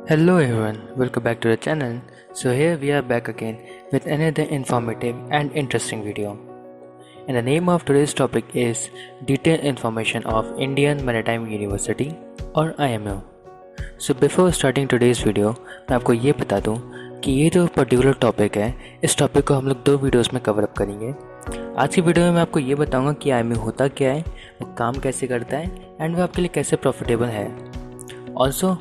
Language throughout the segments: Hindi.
Hello everyone, welcome back to the channel. So here we are back again with another informative and interesting video. And the name of today's topic is Detailed Information of Indian Maritime University or IMU. So before starting today's video, मैं आपको ये बता दूँ कि ये जो पर्टिकुलर टॉपिक है, इस टॉपिक को हम लोग 2 वीडियोस में कवर अप करेंगे। आज की वीडियो में मैं आपको ये बताऊँगा कि IMU होता क्या है, वो काम कैसे करता है एंड वो आपके लिए कैसे प्रॉफिटेबल है। ऑल्सो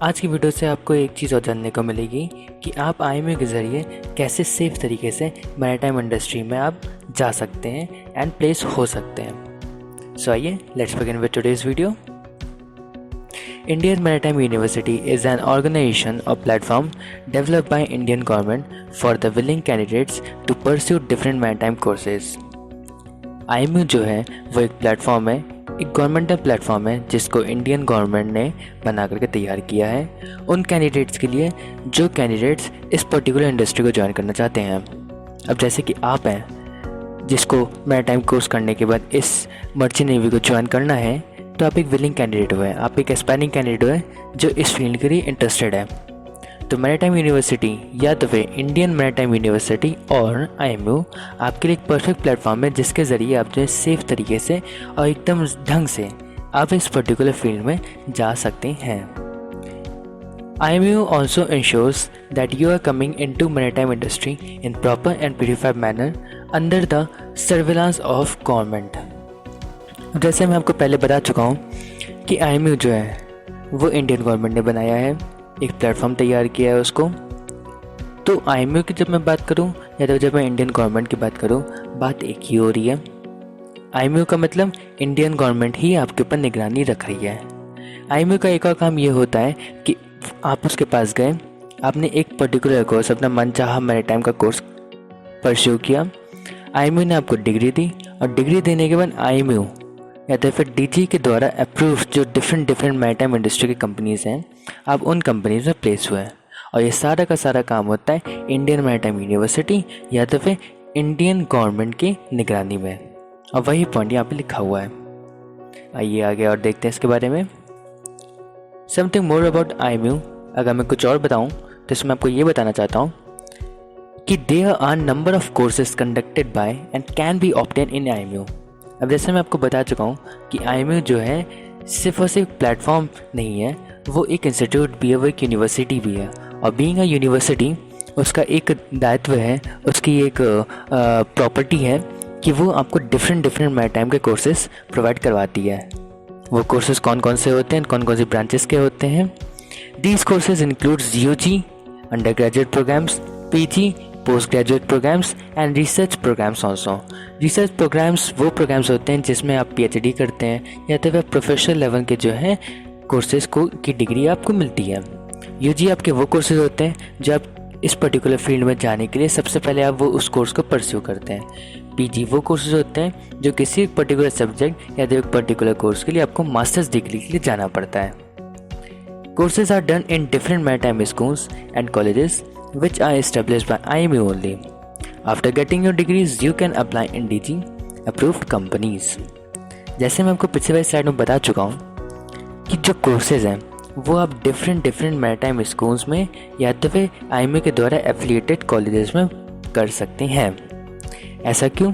आज की वीडियो से आपको एक चीज़ और जानने को मिलेगी कि आप IMU के ज़रिए कैसे सेफ तरीके से मैरीटाइम इंडस्ट्री में आप जा सकते हैं एंड प्लेस हो सकते हैं। सो आइए let's begin with today's video. Indian Maritime University is an organization or platform developed by Indian government for the willing candidates to pursue different maritime courses. IMU जो है वो एक प्लेटफॉर्म है, एक गवर्नमेंटल प्लेटफॉर्म है जिसको इंडियन गवर्नमेंट ने बना करके तैयार किया है उन कैंडिडेट्स के लिए जो कैंडिडेट्स इस पर्टिकुलर इंडस्ट्री को ज्वाइन करना चाहते हैं। अब जैसे कि आप हैं जिसको मैरीटाइम कोर्स करने के बाद इस मर्चेंट नेवी को ज्वाइन करना है, तो आप एक विलिंग कैंडिडेट हुए, आप एक एस्पायरिंग कैंडिडेट हुए जो इस फील्ड के लिए इंटरेस्टेड है। तो मैरीटाइम यूनिवर्सिटी या तो फिर इंडियन मैरीटाइम यूनिवर्सिटी और IMU आपके लिए एक परफेक्ट प्लेटफॉर्म है जिसके ज़रिए आप जो है सेफ तरीके से और एकदम ढंग से आप इस पर्टिकुलर फील्ड में जा सकते हैं। IMU also ensures that you are coming into maritime industry in proper and purified manner under the surveillance of government। जैसे मैं आपको पहले बता चुका हूँ कि IMU जो है वो इंडियन गवर्नमेंट ने बनाया है, एक प्लेटफॉर्म तैयार किया है उसको। तो IMU की जब मैं बात करूँ या तो जब मैं इंडियन गवर्नमेंट की बात करूँ, बात एक ही हो रही है। IMU का मतलब इंडियन गवर्नमेंट ही आपके ऊपर निगरानी रख रही है। IMU का एक और काम ये होता है कि आप उसके पास गए, आपने एक पर्टिकुलर कोर्स, अपना मनचाहा मैरीटाइम का कोर्स परस्यू किया, IMU ने आपको डिग्री दी और डिग्री देने के बाद IMU या तो फिर DG के द्वारा अप्रूव जो डिफरेंट मैरीटाइम इंडस्ट्री की कंपनीज़ हैं, आप उन कंपनीज़ में प्लेस हुए हैं। और ये सारा का सारा काम होता है इंडियन मैरीटाइम यूनिवर्सिटी या तो फिर इंडियन गवर्नमेंट की निगरानी में, और वही पॉइंट यहाँ पे लिखा हुआ है। आइए आगे और देखते हैं इसके बारे में। समथिंग मोर अबाउट IMU, अगर मैं कुछ और बताऊँ तो इसमें आपको ये बताना चाहता हूँ कि there are number of courses conducted by and can be obtain in IMU। अब जैसे मैं आपको बता चुका हूँ कि IMU जो है सिर्फ और सिर्फ प्लेटफॉर्म नहीं है, वो एक इंस्टीट्यूट भी है, वो एक यूनिवर्सिटी भी है। और बीइंग अ यूनिवर्सिटी उसका एक दायित्व है, उसकी एक प्रॉपर्टी है कि वो आपको डिफरेंट मैरीटाइम के कोर्सेज प्रोवाइड करवाती है। वो कोर्सेज कौन कौन से होते हैं, कौन कौन सी ब्रांचेस के होते हैं। These courses includes UG under graduate programmes, PG post graduate programmes and research programmes also. Research programmes वो प्रोग्राम्स होते हैं जिसमें आप PhD करते हैं या तो फिर प्रोफेशनल लेवल के जो है कोर्सेज को की डिग्री आपको मिलती है। UG आपके वो कोर्सेज होते हैं जो आप इस पर्टिकुलर फील्ड में जाने के लिए सबसे पहले आप वो उस कोर्स को परस्यू करते हैं। PG वो कोर्सेज होते हैं जो किसी पर्टिकुलर सब्जेक्ट या तो एक पर्टिकुलर कोर्स के लिए आपको मास्टर्स डिग्री के लिए जाना पड़ता है। Courses are done in different maritime schools and colleges which are established by IMU only. After getting your degrees, you can apply in DG approved companies. जैसे मैं आपको पिछले वाली स्लाइड में बता चुका हूँ कि जो कोर्सेज हैं वो आप डिफरेंट मैरीटाइम स्कूल्स में या तो फिर IMU के द्वारा एफिलिएटेड कॉलेजेस में कर सकते हैं। ऐसा क्यों?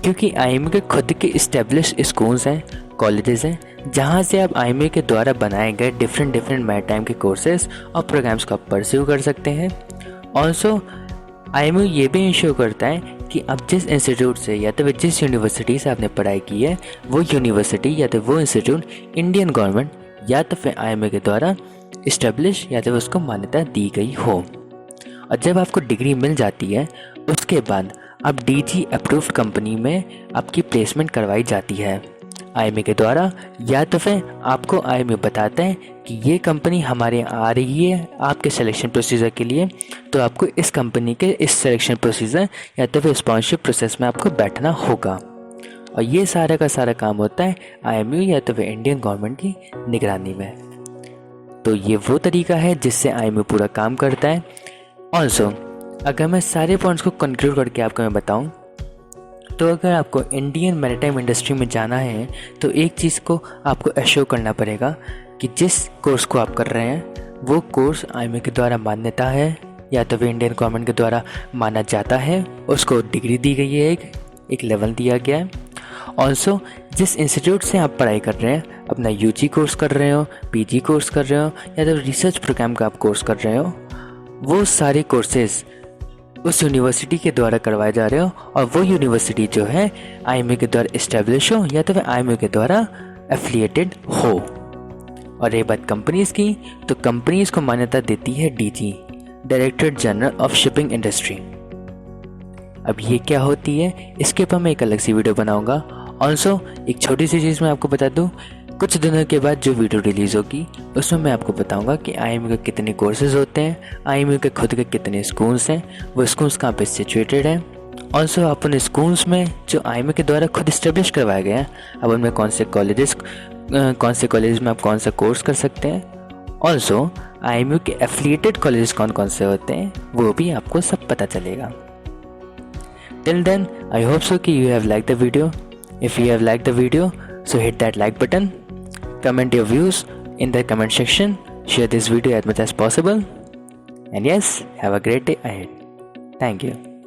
क्योंकि IMU के खुद के इस्टेब्लिश स्कूल्स हैं, कॉलेजेस हैं, जहाँ से आप IMU के द्वारा बनाए गए डिफरेंट मैरीटाइम के कोर्सेज और प्रोग्राम्स को आप परस्यू कर सकते हैं। ऑल्सो IMU ये भी इंश्योर करता है कि आप जिस इंस्टीट्यूट से या तो जिस यूनिवर्सिटी से आपने पढ़ाई की है, वो यूनिवर्सिटी या तो वो इंस्टीट्यूट इंडियन गवर्नमेंट या तो फिर IMU के द्वारा इस्टेब्लिश या तो उसको मान्यता दी गई हो। और जब आपको डिग्री मिल जाती है उसके बाद आप DG अप्रूव्ड कंपनी में आपकी प्लेसमेंट करवाई जाती है IMU के द्वारा, या तो फिर आपको IMU बताता है कि ये कंपनी हमारे यहाँ आ रही है आपके सिलेक्शन प्रोसीजर के लिए, तो आपको इस कंपनी के इस सिलेक्शन प्रोसीजर या तो फिर स्पॉन्सरशिप प्रोसेस में आपको बैठना होगा। और ये सारा का सारा काम होता है IMU या तो फिर इंडियन गवर्नमेंट की निगरानी में। तो ये वो तरीका है जिससे IMU पूरा काम करता है। ऑल्सो अगर मैं सारे पॉइंट्स को कंक्लूड करके आपको मैं बताऊँ, तो अगर आपको इंडियन मैरीटाइम इंडस्ट्री में जाना है तो एक चीज़ को आपको एश्योर करना पड़ेगा कि जिस कोर्स को आप कर रहे हैं वो कोर्स IMU के द्वारा मान्यता है या तो फिर इंडियन गवर्नमेंट के द्वारा माना जाता है, उसको डिग्री दी गई है, एक लेवल दिया गया है। ऑल्सो जिस इंस्टीट्यूट से आप पढ़ाई कर रहे हैं, अपना UG कोर्स कर रहे हो, PG कोर्स कर रहे हो या तो रिसर्च प्रोग्राम का आप कोर्स कर रहे हो, वो सारे कोर्सेज उस यूनिवर्सिटी के द्वारा करवाए जा रहे हो और वो यूनिवर्सिटी जो है IMU के द्वारा इस्टेब्लिश हो या तो फिर IMU के द्वारा एफिलिएटेड हो। और ये बात कंपनीज़ की, तो कंपनीज़ को मान्यता देती है DG, directorate general of shipping industry. अब ये क्या होती है, इसके ऊपर मैं एक अलग सी वीडियो बनाऊंगा। ऑल्सो एक छोटी सी चीज़ मैं आपको बता दूं, कुछ दिनों के बाद जो वीडियो रिलीज़ होगी उसमें मैं आपको बताऊंगा कि IMU के कितने कोर्सेज होते हैं, IMU के खुद के कितने स्कूल्स हैं, वो स्कूल्स कहाँ पे सिचुएटेड हैं। ऑल्सो आप उन स्कूल्स में जो IMU के द्वारा खुद इस्टेब्लिश करवाए गए हैं, अब उनमें कौन से कॉलेज में आप कौन सा कोर्स कर सकते हैं। ऑल्सो IMU के एफिलिएटेड कॉलेज कौन कौन से होते हैं वो भी आपको सब पता चलेगा। Till then I hope so कि you have liked the video. If you have liked the video, so hit that like button. Comment your views in the comment section. Share this video as much as possible. And yes, have a great day ahead. Thank you.